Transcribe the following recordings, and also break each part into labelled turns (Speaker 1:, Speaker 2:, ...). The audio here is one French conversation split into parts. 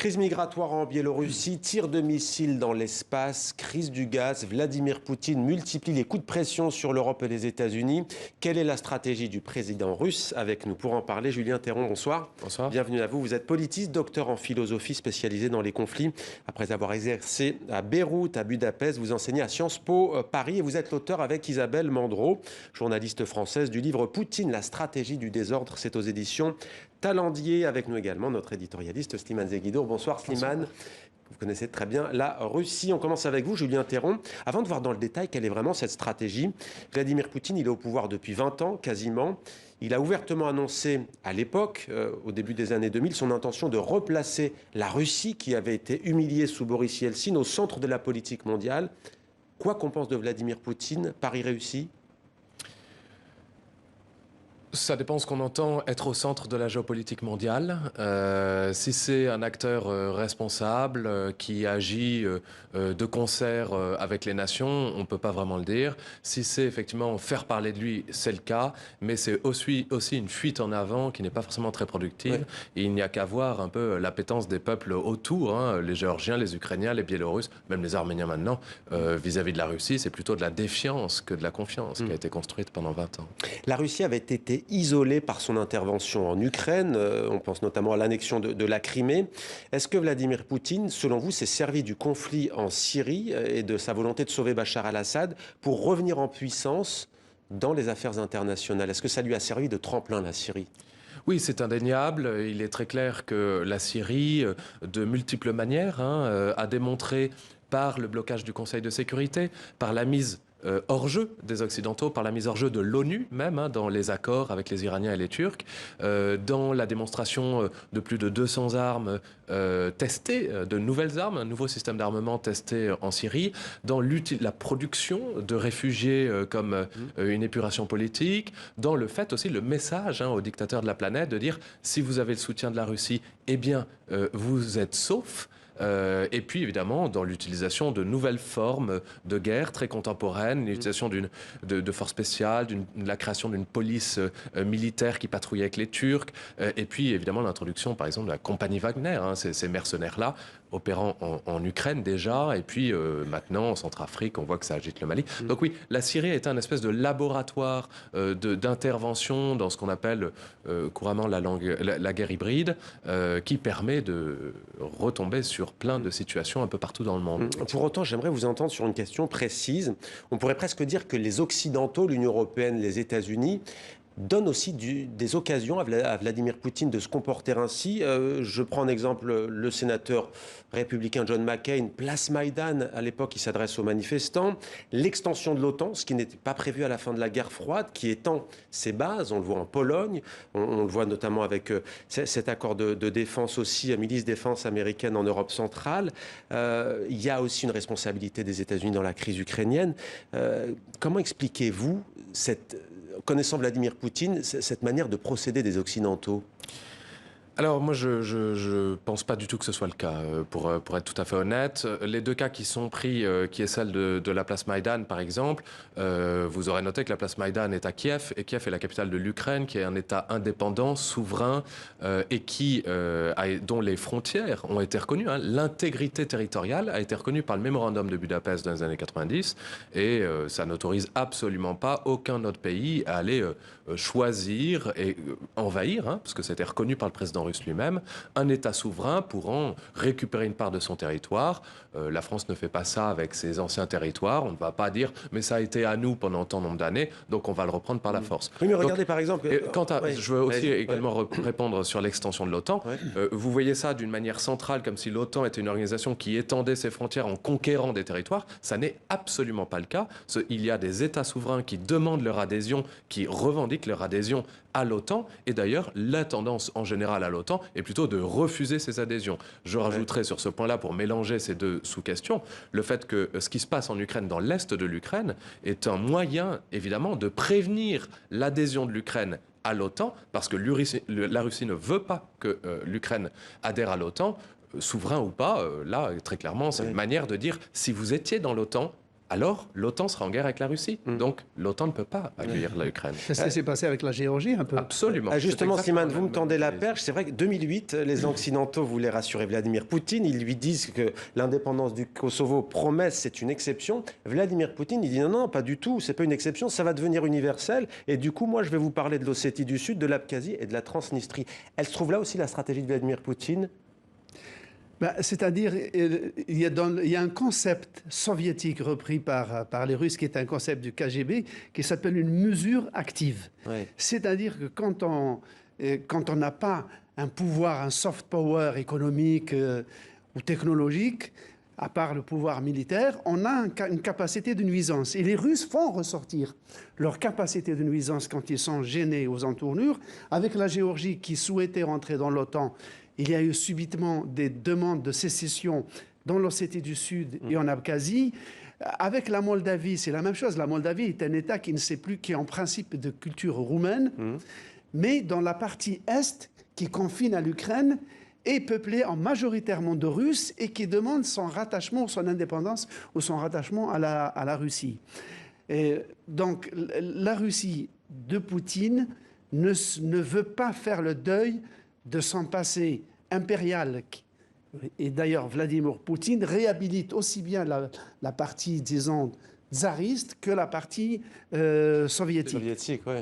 Speaker 1: Crise migratoire en Biélorussie, tir de missiles dans l'espace, crise du gaz, Vladimir Poutine multiplie les coups de pression sur l'Europe et les États-Unis. Quelle est la stratégie du président russe? Avec nous pour en parler, Julien Théron, bonsoir.
Speaker 2: Bonsoir.
Speaker 1: Bienvenue à vous. Vous êtes politiste, docteur en philosophie spécialisé dans les conflits. Après avoir exercé à Beyrouth, à Budapest, vous enseignez à Sciences Po Paris et vous êtes l'auteur avec Isabelle Mandreau, journaliste française, du livre Poutine, la stratégie du désordre. C'est aux éditions Talendier. Avec nous également notre éditorialiste Slimane Zeguidour. Bonsoir Slimane. Vous connaissez très bien la Russie. On commence avec vous, Julien Théron. Avant de voir dans le détail quelle est vraiment cette stratégie, Vladimir Poutine, il est au pouvoir depuis 20 ans, quasiment. Il a ouvertement annoncé à l'époque, au début des années 2000, son intention de replacer la Russie, qui avait été humiliée sous Boris Yeltsin, au centre de la politique mondiale. Quoi qu'on pense de Vladimir Poutine, pari réussi?
Speaker 2: Ça dépend ce qu'on entend être au centre de la géopolitique mondiale. Si c'est un acteur responsable qui agit de concert avec les nations, on ne peut pas vraiment le dire. Si c'est effectivement faire parler de lui, c'est le cas, mais c'est aussi une fuite en avant qui n'est pas forcément très productive. Ouais. Et il n'y a qu'à voir un peu l'appétence des peuples autour, hein, les Géorgiens, les Ukrainiens, les Biélorusses, même les Arméniens maintenant, vis-à-vis de la Russie. C'est plutôt de la défiance que de la confiance qui a été construite pendant 20 ans.
Speaker 1: La Russie avait été isolé par son intervention en Ukraine. On pense notamment à l'annexion de la Crimée. Est-ce que Vladimir Poutine, selon vous, s'est servi du conflit en Syrie et de sa volonté de sauver Bachar al-Assad pour revenir en puissance dans les affaires internationales? Est-ce que ça lui a servi de tremplin, la Syrie ?
Speaker 2: Oui, c'est indéniable. Il est très clair que la Syrie, de multiples manières, a démontré par le blocage du Conseil de sécurité, par la mise hors-jeu des Occidentaux, par la mise hors-jeu de l'ONU même, dans les accords avec les Iraniens et les Turcs, dans la démonstration de plus de 200 armes testées, de nouvelles armes, un nouveau système d'armement testé en Syrie, dans la production de réfugiés comme une épuration politique, dans le fait aussi, le message aux dictateurs de la planète de dire si vous avez le soutien de la Russie, eh bien vous êtes saufs. Et puis évidemment dans l'utilisation de nouvelles formes de guerre très contemporaines, l'utilisation de forces spéciales, la création d'une police militaire qui patrouille avec les Turcs, et puis évidemment l'introduction par exemple de la compagnie Wagner, ces mercenaires-là opérant en Ukraine déjà, et puis maintenant en Centrafrique, on voit que ça agite le Mali. Donc oui, la Syrie est un espèce de laboratoire d'intervention dans ce qu'on appelle couramment la guerre hybride, qui permet de retomber sur plein de situations un peu partout dans le monde.
Speaker 1: Pour autant, j'aimerais vous entendre sur une question précise. On pourrait presque dire que les Occidentaux, l'Union européenne, les États-Unis, donne aussi des occasions à Vladimir Poutine de se comporter ainsi. Je prends en exemple le sénateur républicain John McCain, place Maïdan, à l'époque il s'adresse aux manifestants. L'extension de l'OTAN, ce qui n'était pas prévu à la fin de la guerre froide, qui étend ses bases, on le voit en Pologne, on le voit notamment avec cet accord de défense aussi, milice défense américaine en Europe centrale. Il y a aussi une responsabilité des États-Unis dans la crise ukrainienne. Comment expliquez-vous connaissant Vladimir Poutine, cette manière de procéder des Occidentaux?
Speaker 2: Alors moi je pense pas du tout que ce soit le cas, pour être tout à fait honnête. Les deux cas qui sont pris, qui est celle de la place Maïdan par exemple, vous aurez noté que la place Maïdan est à Kiev, et Kiev est la capitale de l'Ukraine, qui est un État indépendant, souverain, et dont les frontières ont été reconnues. L'intégrité territoriale a été reconnue par le mémorandum de Budapest dans les années 90, et ça n'autorise absolument pas aucun autre pays à aller choisir et envahir, parce que c'était reconnu par le président russe lui-même, un État souverain pourrant récupérer une part de son territoire. La France ne fait pas ça avec ses anciens territoires. On ne va pas dire « mais ça a été à nous pendant tant nombre d'années, donc on va le reprendre par la force ».
Speaker 1: Oui, mais regardez par exemple...
Speaker 2: je veux aussi également répondre sur l'extension de l'OTAN. Vous voyez ça d'une manière centrale, comme si l'OTAN était une organisation qui étendait ses frontières en conquérant des territoires. Ça n'est absolument pas le cas. Il y a des États souverains qui demandent leur adhésion, qui revendiquent leur adhésion à l'OTAN, et d'ailleurs la tendance en général à l'OTAN est plutôt de refuser ces adhésions. Je rajouterai sur ce point-là, pour mélanger ces deux sous-questions, le fait que ce qui se passe en Ukraine, dans l'est de l'Ukraine, est un moyen évidemment de prévenir l'adhésion de l'Ukraine à l'OTAN, parce que la Russie ne veut pas que l'Ukraine adhère à l'OTAN, souverain ou pas. Là très clairement c'est une manière de dire si vous étiez dans l'OTAN, alors l'OTAN sera en guerre avec la Russie. Donc l'OTAN ne peut pas accueillir l'Ukraine.
Speaker 3: C'est ce qui s'est passé avec la Géorgie un peu.
Speaker 2: Absolument.
Speaker 1: Justement, Slimane, vous me tendez la perche. C'est vrai que 2008, les Occidentaux voulaient rassurer Vladimir Poutine. Ils lui disent que l'indépendance du Kosovo, promesse, c'est une exception. Vladimir Poutine, il dit non, non, pas du tout. C'est pas une exception. Ça va devenir universel. Et du coup, moi, je vais vous parler de l'Ossétie du Sud, de l'Abkhazie et de la Transnistrie. Elle se trouve là aussi la stratégie de Vladimir Poutine.
Speaker 3: C'est-à-dire, il y a un concept soviétique repris par les Russes, qui est un concept du KGB, qui s'appelle une mesure active. Ouais. C'est-à-dire que quand on n'a pas un pouvoir, un soft power économique ou technologique, à part le pouvoir militaire, on a une capacité de nuisance. Et les Russes font ressortir leur capacité de nuisance quand ils sont gênés aux entournures. Avec la Géorgie qui souhaitait rentrer dans l'OTAN, il y a eu subitement des demandes de sécession dans l'Ossétie du Sud et en Abkhazie. Avec la Moldavie, c'est la même chose. La Moldavie est un État qui ne sait plus, qui est en principe de culture roumaine, mais dans la partie Est, qui confine à l'Ukraine, est peuplée majoritairement de Russes et qui demande son rattachement, son indépendance ou son rattachement à la Russie. Et donc la Russie de Poutine ne veut pas faire le deuil de son passé impérial. Et d'ailleurs, Vladimir Poutine réhabilite aussi bien la partie, disons, tsariste que la partie soviétique.
Speaker 1: Soviétique, oui.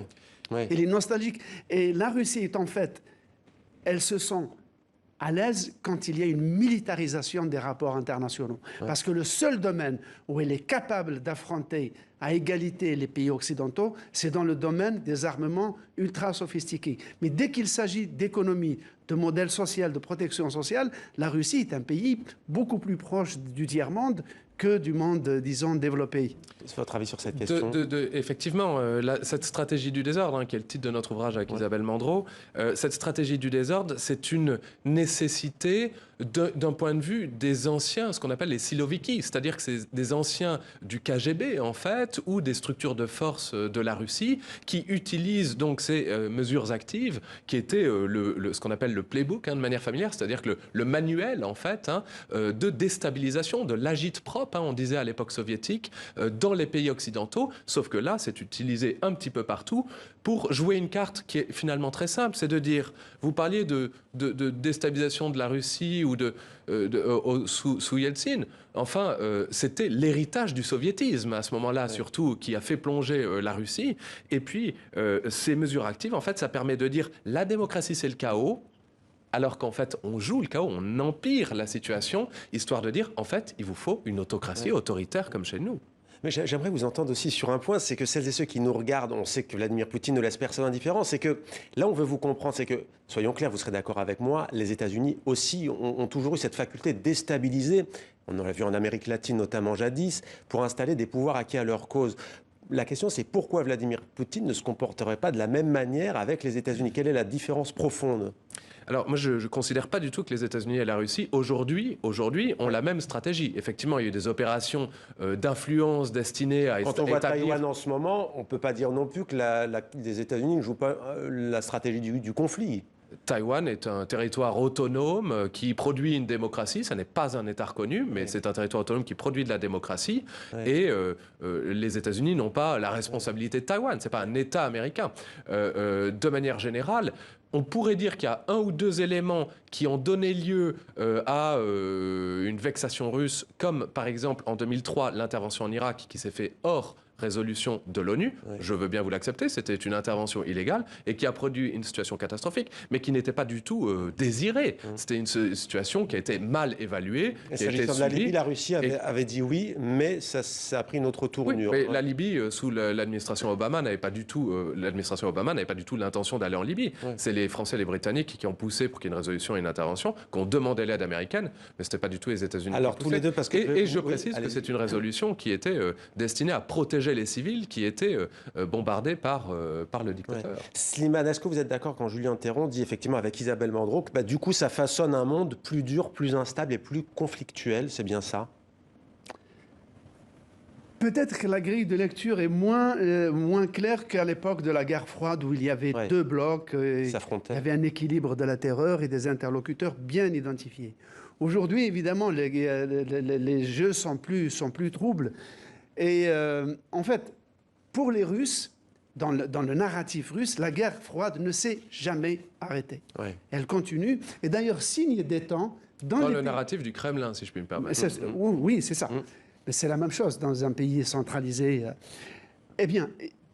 Speaker 1: Ouais.
Speaker 3: Elle est nostalgique. Et la Russie est en fait, elle se sent à l'aise quand il y a une militarisation des rapports internationaux. Ouais. Parce que le seul domaine où elle est capable d'affronter à égalité les pays occidentaux, c'est dans le domaine des armements ultra sophistiqués. Mais dès qu'il s'agit d'économie, de modèle social, de protection sociale, la Russie est un pays beaucoup plus proche du tiers-monde que du monde, disons, développé.
Speaker 1: C'est votre avis sur cette question?
Speaker 2: Effectivement, cette stratégie du désordre, qui est le titre de notre ouvrage avec Isabelle Mandreau, cette stratégie du désordre, c'est une nécessité d'un point de vue des anciens, ce qu'on appelle les siloviki, c'est-à-dire que c'est des anciens du KGB, en fait, ou des structures de force de la Russie, qui utilisent donc ces mesures actives, qui étaient ce qu'on appelle le playbook, de manière familière, c'est-à-dire que le manuel, en fait, de déstabilisation, de l'agite-propre, on disait à l'époque soviétique, dans les pays occidentaux, sauf que là, c'est utilisé un petit peu partout pour jouer une carte qui est finalement très simple, c'est de dire, vous parliez de déstabilisation de la Russie ou sous Yeltsin, enfin, c'était l'héritage du soviétisme à ce moment-là, surtout, qui a fait plonger la Russie. Et puis, ces mesures actives, en fait, ça permet de dire, la démocratie, c'est le chaos, alors qu'en fait, on joue le chaos, on empire la situation, histoire de dire, en fait, il vous faut une autocratie autoritaire comme chez nous.
Speaker 1: Mais j'aimerais vous entendre aussi sur un point, c'est que celles et ceux qui nous regardent, on sait que Vladimir Poutine ne laisse personne indifférent, c'est que là on veut vous comprendre, c'est que, soyons clairs, vous serez d'accord avec moi, les États-Unis aussi ont toujours eu cette faculté de déstabiliser, on l'a vu en Amérique latine notamment jadis, pour installer des pouvoirs acquis à leur cause. La question c'est pourquoi Vladimir Poutine ne se comporterait pas de la même manière avec les États-Unis? Quelle est la différence profonde?
Speaker 2: Alors moi, je ne considère pas du tout que les États-Unis et la Russie, aujourd'hui, ont la même stratégie. Effectivement, il y a eu des opérations d'influence destinées à
Speaker 1: établir... Quand on voit Taïwan en ce moment, on ne peut pas dire non plus que les États-Unis ne jouent pas la stratégie du conflit.
Speaker 2: Taïwan est un territoire autonome qui produit une démocratie. Ça n'est pas un État reconnu, mais c'est un territoire autonome qui produit de la démocratie. Et les États-Unis n'ont pas la responsabilité de Taïwan. Ce n'est pas un État américain. De manière générale, on pourrait dire qu'il y a un ou deux éléments qui ont donné lieu à une vexation russe, comme par exemple en 2003 l'intervention en Irak qui s'est fait hors résolution de l'ONU, je veux bien vous l'accepter, c'était une intervention illégale et qui a produit une situation catastrophique, mais qui n'était pas du tout désirée. C'était une situation qui a été mal évaluée.
Speaker 1: Et s'agissant de la Libye, la Russie avait dit oui, mais ça a pris une autre tournure.
Speaker 2: Oui, mais la Libye, sous l'administration Obama, n'avait pas du tout l'intention d'aller en Libye. C'est les Français et les Britanniques qui ont poussé pour qu'il y ait une résolution et une intervention, qui ont demandé l'aide américaine, mais ce n'était pas du tout les États-Unis.
Speaker 1: Alors tous les deux, parce que...
Speaker 2: Et je précise que c'est une résolution qui était destinée à protéger les civils qui étaient bombardés par le dictateur.
Speaker 1: Slimane, est-ce que vous êtes d'accord quand Julien Théron dit effectivement avec Isabelle Mandreau que du coup ça façonne un monde plus dur, plus instable et plus conflictuel, c'est bien ça?
Speaker 3: Peut-être que la grille de lecture est moins claire qu'à l'époque de la guerre froide où il y avait deux blocs, il y avait un équilibre de la terreur et des interlocuteurs bien identifiés. Aujourd'hui, évidemment, les jeux sont plus troubles. Et en fait, pour les Russes, dans le narratif russe, la guerre froide ne s'est jamais arrêtée. Ouais. Elle continue. Et d'ailleurs, signe des temps...
Speaker 2: Dans le narratif du Kremlin, si je puis me permettre.
Speaker 3: Oui, c'est ça. Mais c'est la même chose dans un pays centralisé. Eh bien,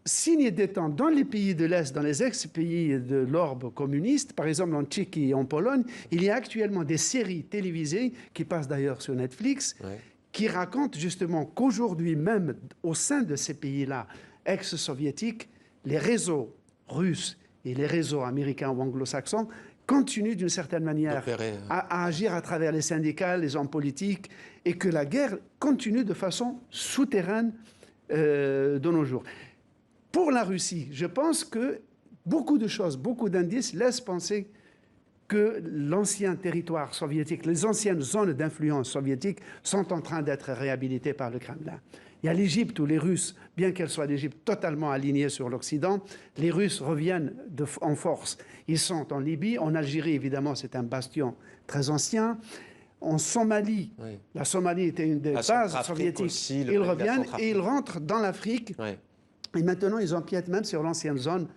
Speaker 3: signe des temps, dans les pays de l'Est, dans les ex-pays de l'orbe communiste, par exemple en Tchéquie et en Pologne, il y a actuellement des séries télévisées, qui passent d'ailleurs sur Netflix, qui racontent justement qu'aujourd'hui même, au sein de ces pays-là, ex-soviétiques, les réseaux russes et les réseaux américains ou anglo-saxons continuent d'une certaine manière à agir à travers les syndicats, les hommes politiques, et que la guerre continue de façon souterraine de nos jours. Pour la Russie, je pense que beaucoup de choses, beaucoup d'indices laissent penser que l'ancien territoire soviétique, les anciennes zones d'influence soviétique sont en train d'être réhabilitées par le Kremlin. Il y a l'Égypte où les Russes, bien qu'elle soit l'Égypte totalement alignée sur l'Occident, les Russes reviennent en force. Ils sont en Libye, en Algérie, évidemment, c'est un bastion très ancien. En Somalie, la Somalie était une des bases soviétiques. Aussi, ils reviennent et ils rentrent dans l'Afrique. Et maintenant, ils empiètent même sur l'ancienne zone,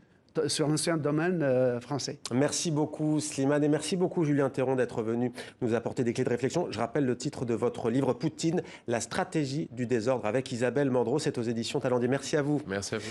Speaker 3: sur l'ancien domaine français.
Speaker 1: Merci beaucoup Slimane et merci beaucoup Julien Théron d'être venu nous apporter des clés de réflexion. Je rappelle le titre de votre livre Poutine, la stratégie du désordre avec Isabelle Mandreau. C'est aux éditions Talendier. Merci à vous.
Speaker 2: Merci à vous.